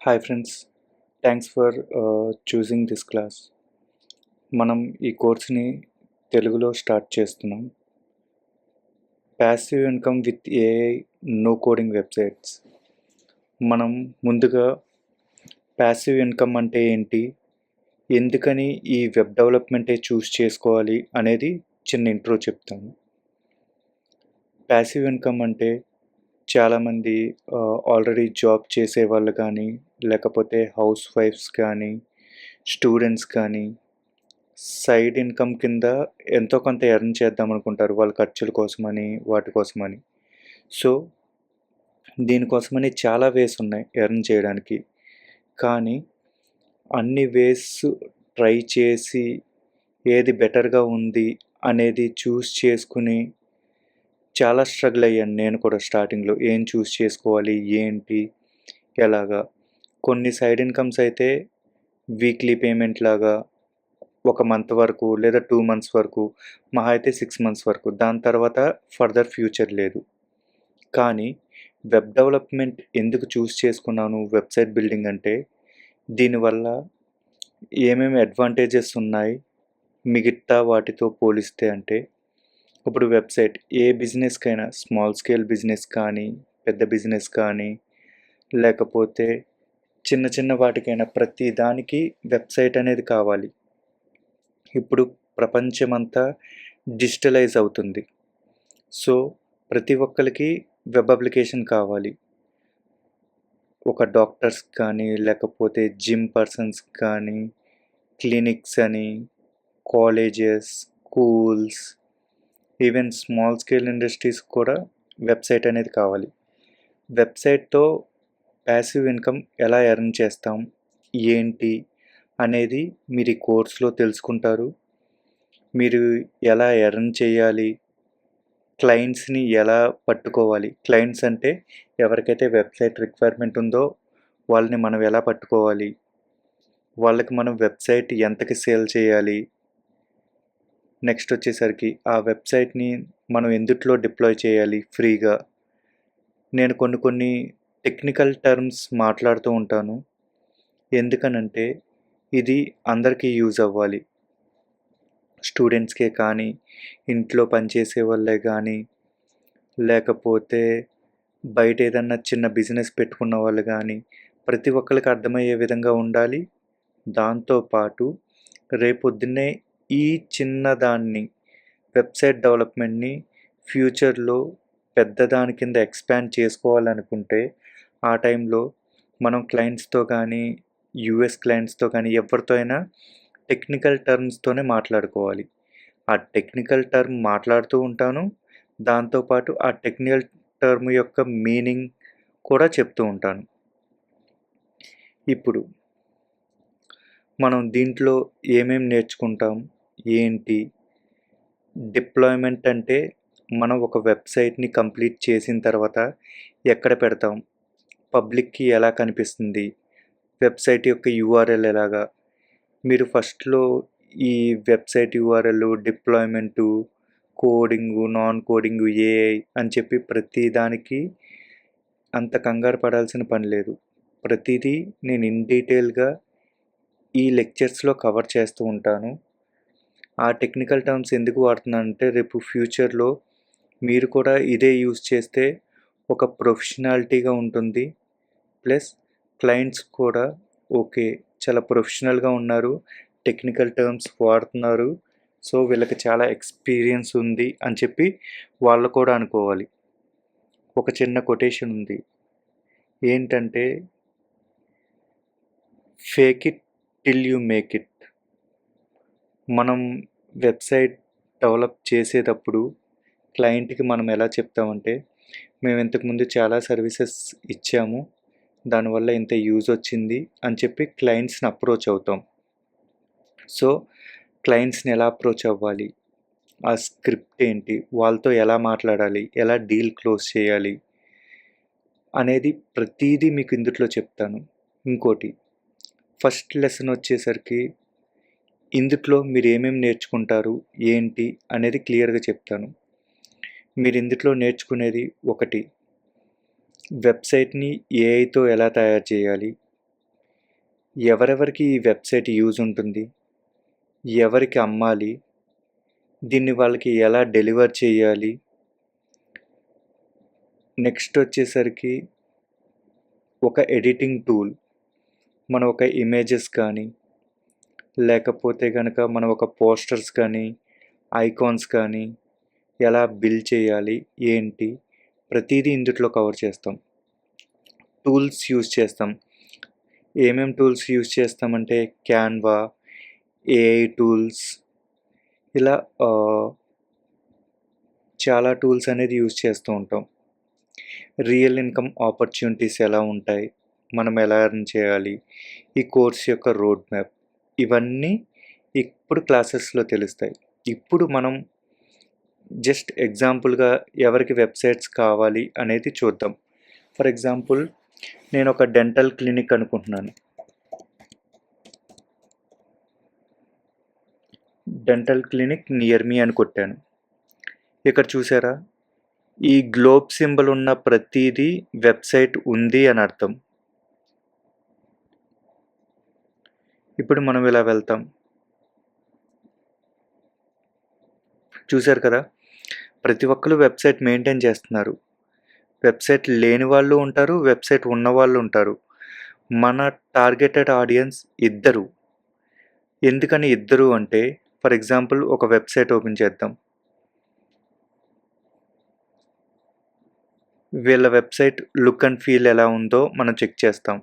Hi friends, thanks for చూసింగ్ this class. మనం ఈ కోర్స్ని తెలుగులో స్టార్ట్ చేస్తున్నాం. Passive income with AI, no coding websites. మనం ముందుగా ప్యాసివ్ ఇన్కమ్ అంటే ఏంటి, ఎందుకని ఈ వెబ్ డెవలప్మెంటే చూస్ చేసుకోవాలి అనేది చిన్న ఇంట్రో చెప్తాను. ప్యాసివ్ ఇన్కమ్ అంటే చాలామంది ఆల్రెడీ జాబ్ చేసేవాళ్ళు కానీ, లేకపోతే హౌస్ వైఫ్స్ కానీ, స్టూడెంట్స్ కానీ సైడ్ ఇన్కమ్ కింద ఎంతో కొంత ఎర్న్ చేద్దాం అనుకుంటారు వాళ్ళ ఖర్చుల కోసమని, వాటి కోసమని. సో దీనికోసమని చాలా వేస్ ఉన్నాయి ఎర్న్ చేయడానికి. కానీ అన్ని వేస్ ట్రై చేసి ఏది బెటర్గా ఉంది అనేది చూస్ చేసుకుని చాలా స్ట్రగుల్ అయ్యాను నేను కూడా స్టార్టింగ్లో. ఏం చూస్ చేసుకోవాలి, ఏంటి, ఎలాగా. కొన్ని సైడ్ ఇన్కమ్స్ అయితే వీక్లీ పేమెంట్ లాగా ఒక మంత్ వరకు లేదా 2 మంత్స్ వరకు, మహా అయితే 6 మంత్స్ వరకు. దాని తర్వాత ఫర్దర్ ఫ్యూచర్ లేదు. కానీ వెబ్ డెవలప్మెంట్ ఎందుకు చూస్ చేసుకున్నాను వెబ్సైట్ బిల్డింగ్ అంటే, దీనివల్ల ఏమేమి అడ్వాంటేజెస్ ఉన్నాయి మిగతా వాటితో పోలిస్తే అంటే, ఇప్పుడు వెబ్సైట్ ఏ బిజినెస్కైనా, స్మాల్ స్కేల్ బిజినెస్ కానీ, పెద్ద బిజినెస్ కానీ, లేకపోతే చిన్న చిన్న వాటికైనా ప్రతి దానికి వెబ్సైట్ అనేది కావాలి. ఇప్పుడు ప్రపంచమంతా డిజిటలైజ్ అవుతుంది. సో ప్రతి ఒక్కరికి వెబ్ అప్లికేషన్ కావాలి. ఒక డాక్టర్స్ కానీ, లేకపోతే జిమ్ పర్సన్స్ కానీ, క్లినిక్స్ అని, colleges, schools, even small scale industries కూడా వెబ్సైట్ అనేది కావాలి. వెబ్సైట్తో ప్యాసివ్ ఇన్కమ్ ఎలా ఎర్న్ చేస్తాం, ఏంటి అనేది మీరు ఈ కోర్స్లో తెలుసుకుంటారు. మీరు ఎలా ఎర్న్ చేయాలి, క్లయింట్స్ని ఎలా పట్టుకోవాలి. క్లయింట్స్ అంటే ఎవరికైతే వెబ్సైట్ రిక్వైర్మెంట్ ఉందో వాళ్ళని మనం ఎలా పట్టుకోవాలి, వాళ్ళకి మనం వెబ్సైట్ ఎంతకి సేల్ చేయాలి, నెక్స్ట్ వచ్చేసరికి ఆ వెబ్సైట్ని మనం ఎందుట్లో డిప్లాయ్ చేయాలి ఫ్రీగా. నేను కొన్ని టెక్నికల్ టర్మ్స్ మాట్లాడుతూ ఉంటాను. ఎందుకనంటే ఇది అందరికీ యూజ్ అవ్వాలి. స్టూడెంట్స్కే కానీ, ఇంట్లో పనిచేసే వాళ్ళే కానీ, లేకపోతే బయట ఏదన్నా చిన్న బిజినెస్ పెట్టుకున్న వాళ్ళు కానీ, ప్రతి ఒక్కరికి అర్థమయ్యే విధంగా ఉండాలి. దాంతోపాటు రేపొద్దున్నే ఈ చిన్నదాన్ని వెబ్సైట్ డెవలప్మెంట్ని ఫ్యూచర్లో పెద్దదాని కింద ఎక్స్పాండ్ చేసుకోవాలనుకుంటే ఆ టైంలో మనం క్లయింట్స్తో కానీ, యూఎస్ క్లయింట్స్తో కానీ, ఎవరితో అయినా టెక్నికల్ టర్మ్స్తోనే మాట్లాడుకోవాలి. ఆ టెక్నికల్ టర్మ్ మాట్లాడుతూ ఉంటాను. దాంతోపాటు ఆ టెక్నికల్ టర్మ్ యొక్క మీనింగ్ కూడా చెప్తూ ఉంటాను. ఇప్పుడు మనం దీంట్లో ఏమేమి నేర్చుకుంటాం, ఏంటి. డిప్లాయ్మెంట్ అంటే మనం ఒక వెబ్సైట్ని కంప్లీట్ చేసిన తర్వాత ఎక్కడ పెడతాం, పబ్లిక్కి ఎలా కనిపిస్తుంది, వెబ్సైట్ యొక్క యూఆర్ఎల్ ఎలాగా. మీరు ఫస్ట్లో ఈ website URL, deployment, coding, non coding, AI అని చెప్పి ప్రతి దానికి అంత కంగారు పడాల్సిన పని లేదు. ప్రతిదీ నేను ఇన్ డీటెయిల్గా ఈ లెక్చర్స్లో కవర్ చేస్తూ ఉంటాను. ఆ టెక్నికల్ టర్మ్స్ ఎందుకు వాడుతున్నానంటే రేపు ఫ్యూచర్లో మీరు కూడా ఇదే యూజ్ చేస్తే ఒక ప్రొఫెషనాలిటీగా ఉంటుంది. ప్లస్ క్లయింట్స్ కూడా ఓకే, చాలా ప్రొఫెషనల్గా ఉన్నారు, టెక్నికల్ టర్మ్స్ వాడుతున్నారు, సో వీళ్ళకి చాలా ఎక్స్పీరియన్స్ ఉంది అని చెప్పి వాళ్ళు కూడా అనుకోవాలి. ఒక చిన్న కొటేషన్ ఉంది, ఏంటంటే fake it till you make it. మనం వెబ్సైట్ డెవలప్ చేసేటప్పుడు క్లయింట్కి మనం ఎలా చెప్తామంటే, మేము ఇంతకుముందు చాలా సర్వీసెస్ ఇచ్చాము, దానివల్ల ఇంత యూజ్ వచ్చింది అని చెప్పి క్లయింట్స్ని అప్రోచ్ అవుతాం. సో క్లయింట్స్ని ఎలా అప్రోచ్ అవ్వాలి, ఆ స్క్రిప్ట్ ఏంటి, వాళ్ళతో ఎలా మాట్లాడాలి, ఎలా డీల్ క్లోజ్ చేయాలి అనేది ప్రతిదీ మీకు ఇందులో చెప్తాను. ఇంకోటి, ఫస్ట్ లెసన్ వచ్చేసరికి ఇందులో మీరు ఏమేమి నేర్చుకుంటారు, ఏంటి అనేది క్లియర్గా చెప్తాను. మీరు ఇందులో నేర్చుకునేది ఒకటి, వెబ్సైట్ని ఏఐతో ఎలా తయారు చేయాలి, ఎవరెవరికి ఈ వెబ్సైట్ యూజ్ ఉంటుంది, ఎవరికి అమ్మాలి, దీన్ని వాళ్ళకి ఎలా డెలివర్ చేయాలి, నెక్స్ట్ వచ్చేసరికి ఒక ఎడిటింగ్ టూల్, మనం ఒక ఇమేజెస్ కానీ లేకపోతే కనుక మనం ఒక పోస్టర్స్ కానీ ఐకాన్స్ కానీ ఎలా బిల్డ్ చేయాలి ఏంటి ప్రతిదీ ఇందులో కవర్ చేస్తాం. టూల్స్ యూజ్ చేస్తాం. ఏమేం టూల్స్ యూజ్ చేస్తామంటే క్యాన్వా, ఏఐ టూల్స్, ఇలా చాలా టూల్స్ అనేది యూజ్ చేస్తూ ఉంటాం. రియల్ ఇన్కమ్ ఆపర్చునిటీస్ ఎలా ఉంటాయి, మనం ఎలా ఎర్న్ చేయాలి, ఈ కోర్స్ యొక్క రోడ్ మ్యాప్, ఇవన్నీ ఇప్పుడు క్లాసెస్లో తెలుస్తాయి. ఇప్పుడు మనం జస్ట్ ఎగ్జాంపుల్గా ఎవరికి వెబ్సైట్స్ కావాలి అనేది చూద్దాం. ఫర్ ఎగ్జాంపుల్ నేను ఒక డెంటల్ క్లినిక్ అనుకుంటున్నాను. డెంటల్ క్లినిక్ నియర్ మీ అని కొట్టాను. ఇక్కడ చూసారా, ఈ గ్లోబ్ సింబల్ ఉన్న ప్రతిదీ వెబ్సైట్ ఉంది అని అర్థం. ఇప్పుడు మనం ఇలా వెళ్తాం. చూశారు కదా, ప్రతి ఒక్కరు వెబ్సైట్ మెయింటైన్ చేస్తున్నారు. వెబ్సైట్ లేని వాళ్ళు ఉంటారు, వెబ్సైట్ ఉన్న వాళ్ళు ఉంటారు. మన టార్గెటెడ్ ఆడియన్స్ ఇద్దరు. ఎందుకని ఇద్దరు అంటే, ఫర్ ఎగ్జాంపుల్ ఒక వెబ్సైట్ ఓపెన్ చేద్దాం. వీళ్ళ వెబ్సైట్ లుక్ అండ్ ఫీల్ ఎలా ఉందో మనం చెక్ చేస్తాం.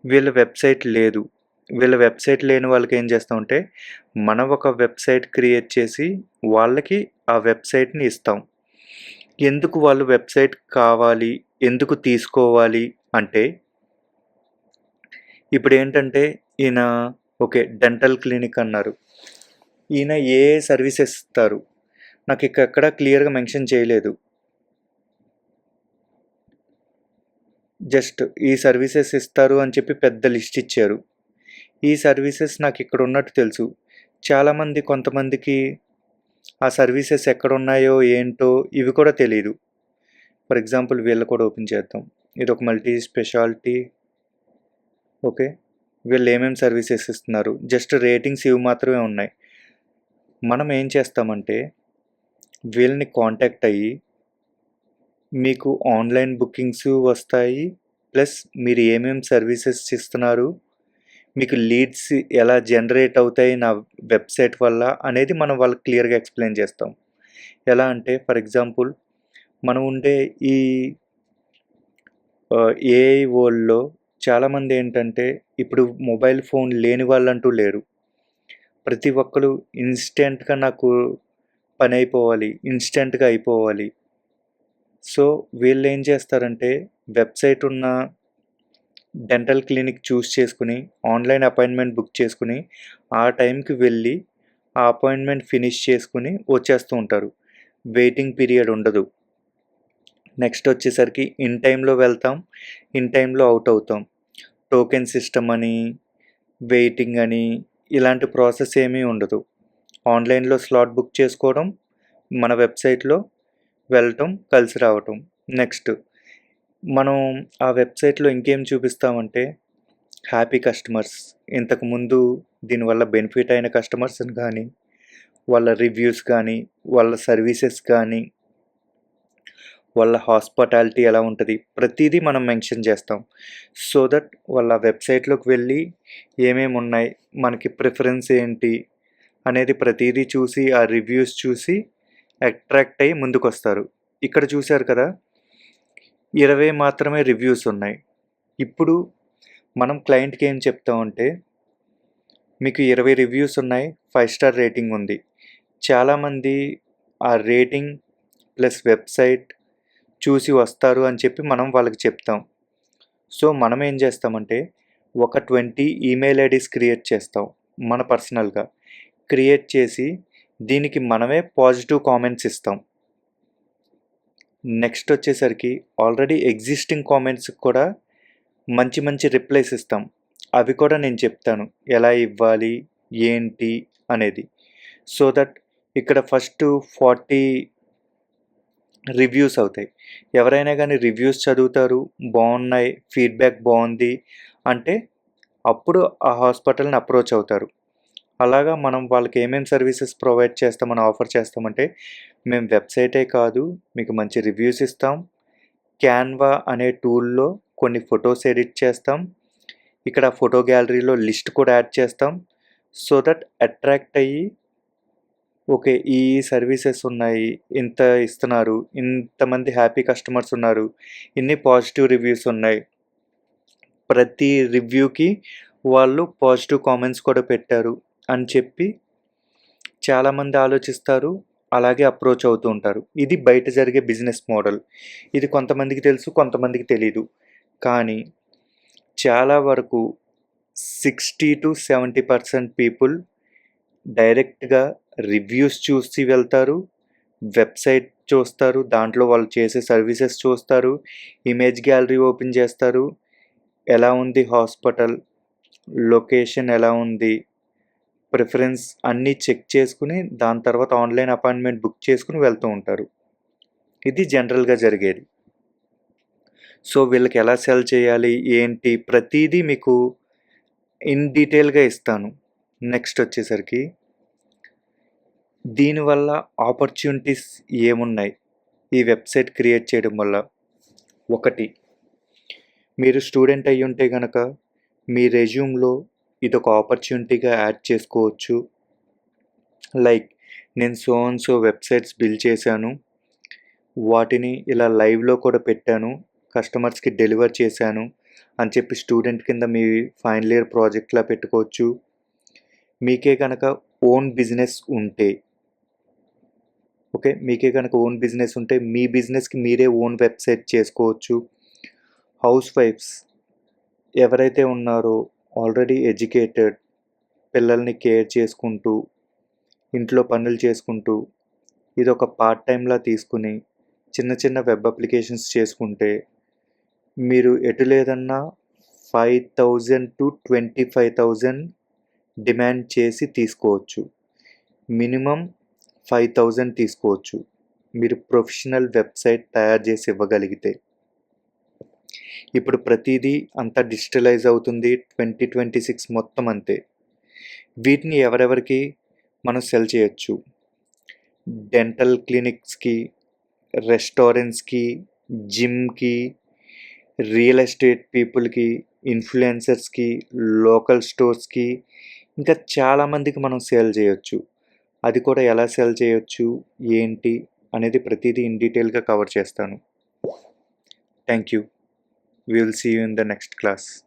వీళ్ళ వెబ్సైట్ లేదు. వీళ్ళ వెబ్సైట్ లేని వాళ్ళకి ఏం చేస్తామంటే, మనం ఒక వెబ్సైట్ క్రియేట్ చేసి వాళ్ళకి ఆ వెబ్సైట్ని ఇస్తాం. ఎందుకు వాళ్ళు వెబ్సైట్ కావాలి, ఎందుకు తీసుకోవాలి అంటే, ఇప్పుడు ఏంటంటే ఈయన ఓకే డెంటల్ క్లినిక్ అన్నారు. ఈయన ఏ సర్వీసెస్ ఇస్తారు నాకు ఇక్కడ క్లియర్గా మెన్షన్ చేయలేదు. జస్ట్ ఈ సర్వీసెస్ ఇస్తారు అని చెప్పి పెద్ద లిస్ట్ ఇచ్చారు. ఈ సర్వీసెస్ నాకు ఇక్కడ ఉన్నట్టు తెలుసు. చాలామంది కొంతమందికి ఆ సర్వీసెస్ ఎక్కడ ఉన్నాయో ఏంటో ఇవి కూడా తెలియదు. ఫర్ ఎగ్జాంపుల్ వీళ్ళు కూడా ఓపెన్ చేద్దాం. ఇది ఒక మల్టీ స్పెషాలిటీ. ఓకే, వీళ్ళు ఏమేమి సర్వీసెస్ ఇస్తున్నారు, జస్ట్ రేటింగ్స్ ఇవి మాత్రమే ఉన్నాయి. మనం ఏం చేస్తామంటే వీళ్ళని కాంటాక్ట్ అయ్యి మీకు ఆన్లైన్ బుకింగ్స్ వస్తాయి, ప్లస్ మీరు ఏమేమి సర్వీసెస్ ఇస్తున్నారు, మీకు లీడ్స్ ఎలా జనరేట్ అవుతాయి నా వెబ్సైట్ వల్ల అనేది మనం వాళ్ళకి క్లియర్గా ఎక్స్ప్లెయిన్ చేస్తాం. ఎలా అంటే ఫర్ ఎగ్జాంపుల్ మనం ఉండే ఈ ఏఐ వరల్డ్లో చాలామంది ఏంటంటే ఇప్పుడు మొబైల్ ఫోన్ లేని వాళ్ళంటూ లేరు. ప్రతి ఒక్కరు ఇన్స్టెంట్గా నాకు పని అయిపోవాలి, ఇన్స్టెంట్గా అయిపోవాలి. సో వీళ్ళు ఏం చేస్తారంటే వెబ్సైట్ ఉన్న డెంటల్ క్లినిక్ చూస్ చేసుకుని ఆన్లైన్ అపాయింట్మెంట్ బుక్ చేసుకుని ఆ టైంకి వెళ్ళి ఆ అపాయింట్మెంట్ ఫినిష్ చేసుకుని వచ్చేస్తూ ఉంటారు. వెయిటింగ్ పీరియడ్ ఉండదు. నెక్స్ట్ వచ్చేసరికి ఇన్ టైంలో వెళ్తాం, ఇన్ టైంలో అవుట్ అవుతాం. టోకెన్ సిస్టమ్ అని, వెయిటింగ్ అని ఇలాంటి ప్రాసెస్ ఏమీ ఉండదు. ఆన్లైన్లో స్లాట్ బుక్ చేసుకోవడం, మన వెబ్సైట్లో వెళ్ళటం, కలిసి రావటం. నెక్స్ట్ మనం ఆ వెబ్సైట్లో ఇంకేం చూపిస్తామంటే హ్యాపీ కస్టమర్స్, ఇంతకుముందు దీనివల్ల బెనిఫిట్ అయిన కస్టమర్స్ని కానీ, వాళ్ళ రివ్యూస్ కానీ, వాళ్ళ సర్వీసెస్ కానీ, వాళ్ళ హాస్పిటాలిటీ ఎలా ఉంటుంది, ప్రతిదీ మనం మెన్షన్ చేస్తాం. సో దట్ వాళ్ళ వెబ్సైట్లోకి వెళ్ళి ఏమేమి ఉన్నాయి, మనకి ప్రిఫరెన్స్ ఏంటి అనేది ప్రతిదీ చూసి ఆ రివ్యూస్ చూసి అట్రాక్ట్ అయ్యి ముందుకు వస్తారు. ఇక్కడ చూశారు కదా, 20 మాత్రమే రివ్యూస్ ఉన్నాయి. ఇప్పుడు మనం క్లయింట్కి ఏం చెప్తామంటే మీకు 20 రివ్యూస్ ఉన్నాయి, 5 స్టార్ రేటింగ్ ఉంది. చాలామంది ఆ రేటింగ్ ప్లస్ వెబ్సైట్ చూసి వస్తారు అని చెప్పి మనం వాళ్ళకి చెప్తాం. సో మనం ఏం చేస్తామంటే ఒక 20 ఈమెయిల్ ఐడీస్ క్రియేట్ చేస్తాం మన పర్సనల్గా. క్రియేట్ చేసి దీనికి మనమే పాజిటివ్ కామెంట్స్ ఇస్తాం. నెక్స్ట్ వచ్చేసరికి ఆల్రెడీ ఎగ్జిస్టింగ్ కామెంట్స్కి కూడా మంచి మంచి రిప్లైస్ ఇస్తాం. అవి కూడా నేను చెప్తాను ఎలా ఇవ్వాలి ఏంటి అనేది. సో దట్ ఇక్కడ ఫస్ట్ 40 రివ్యూస్ అవుతాయి. ఎవరైనా కానీ రివ్యూస్ చదువుతారు, బాగున్నాయి, ఫీడ్బ్యాక్ బాగుంది అంటే అప్పుడు ఆ హాస్పిటల్‌ని అప్రోచ్ అవుతారు. అలాగా మనం వాళ్ళకి ఏమేం సర్వీసెస్ ప్రొవైడ్ చేస్తామని ఆఫర్ చేస్తామంటే, మేము వెబ్‌సైటే కాదు, మీకు మంచి రివ్యూస్ ఇస్తాం. క్యాన్వా అనే టూల్‌లో కొన్ని ఫోటోస్ ఎడిట్ చేస్తాం. ఇక్కడ ఫోటో గ్యాలరీలో లిస్ట్ కూడా యాడ్ చేస్తాం. సో దట్ అట్రాక్ట్ అయ్యి, ఓకే. ఈ సర్వీసెస్ ఉన్నాయి. ఇంత ఇస్తున్నారు. ఇంతమంది హ్యాపీ కస్టమర్స్ ఉన్నారు. ఇన్ని పాజిటివ్ రివ్యూస్ ఉన్నాయి. ప్రతి రివ్యూకి వాళ్ళు పాజిటివ్ కామెంట్స్ కూడా పెట్టారు అని చెప్పి చాలామంది ఆలోచిస్తారు. అలాగే అప్రోచ్ అవుతూ ఉంటారు. ఇది బయట జరిగే బిజినెస్ మోడల్. ఇది కొంతమందికి తెలుసు, కొంతమందికి తెలీదు. కానీ చాలా వరకు 60-70% పీపుల్ డైరెక్ట్‌గా రివ్యూస్ చూసి వెళ్తారు. వెబ్‌సైట్ చూస్తారు. దాంట్లో వాళ్ళు చేసే సర్వీసెస్ చూస్తారు. ఇమేజ్ గ్యాలరీ ఓపెన్ చేస్తారు. ఎలా ఉంది హాస్పిటల్? లొకేషన్ ఎలా ఉంది? ప్రిఫరెన్స్ అన్నీ చెక్ చేసుకొని, దాని తర్వాత ఆన్‌లైన్ అపాయింట్‌మెంట్ బుక్ చేసుకొని వెళ్తూ ఉంటారు. ఇది జనరల్‌గా జరిగేది. సో, వీళ్ళకి ఎలా సెల్ చేయాలి? ఏంటి? ప్రతీదీ మీకు ఇన్ డీటెయిల్‌గా ఇస్తాను. నెక్స్ట్ వచ్చేసరికి దీనివల్ల ఆపర్చునిటీస్ ఏమున్నాయి? ఈ వెబ్‌సైట్ క్రియేట్ చేయడం వల్ల? ఒకటి, మీరు స్టూడెంట్ అయ్యుంటే గనక మీ రెజ్యూమ్‌లో ఇదొక ఆపర్చునిటీగా యాడ్ చేసుకోవచ్చు. లైక్ నేను so and so websites build చేశాను. వాటిని ఇలా లైవ్‌లో కూడా పెట్టాను. కస్టమర్స్‌కి డెలివర్ చేశాను అని చెప్పి స్టూడెంట్ కింద మీ ఫైనల్ ఇయర్ ప్రాజెక్ట్‌లా పెట్టుకోవచ్చు. మీకే గనక ఓన్ బిజినెస్ ఉంటే, ఓకే. మీకే గనక ఓన్ బిజినెస్ ఉంటే మీ బిజినెస్‌కి మీరే ఓన్ వెబ్‌సైట్ చేసుకోవచ్చు. హౌస్ వైఫ్స్ ఎవరైతే ఉన్నారో ఆల్రెడీ ఎడ్యుకేటెడ్, పిల్లల్ని కేర్ చేసుకుంటూ, ఇంట్లో పనులు చేసుకుంటూ, ఇదొక పార్ట్ టైమ్‌లా తీసుకొని చిన్న చిన్న వెబ్ అప్లికేషన్స్ చేసుకుంటే మీరు ఎటు లేదన్నా 5,000-25,000 డిమాండ్ చేసి తీసుకోవచ్చు. మినిమమ్ 5,000 తీసుకోవచ్చు. మీరు ప్రొఫెషనల్ వెబ్‌సైట్ తయారు చేసి ఇవ్వగలిగితే. ఇప్పుడు ప్రతీదీ అంతా డిజిటలైజ్ అవుతుంది. 2026 మొత్తం అంతే. వీటిని ఎవరెవరికి మనం సెల్ చేయొచ్చు. డెంటల్ క్లినిక్స్‌కి, రెస్టారెంట్స్‌కి, జిమ్‌కి, రియల్ ఎస్టేట్ పీపుల్‌కి, ఇన్‌ఫ్లుయెన్సర్స్‌కి, లోకల్ స్టోర్స్‌కి, ఇంకా చాలామందికి మనం సేల్ చేయొచ్చు. అది కూడా ఎలా సేల్ చేయొచ్చు, ఏంటి అనేది ప్రతీదీ ఇన్ డీటెయిల్‌గా కవర్ చేస్తాను. Thank you. We will see you in the next class.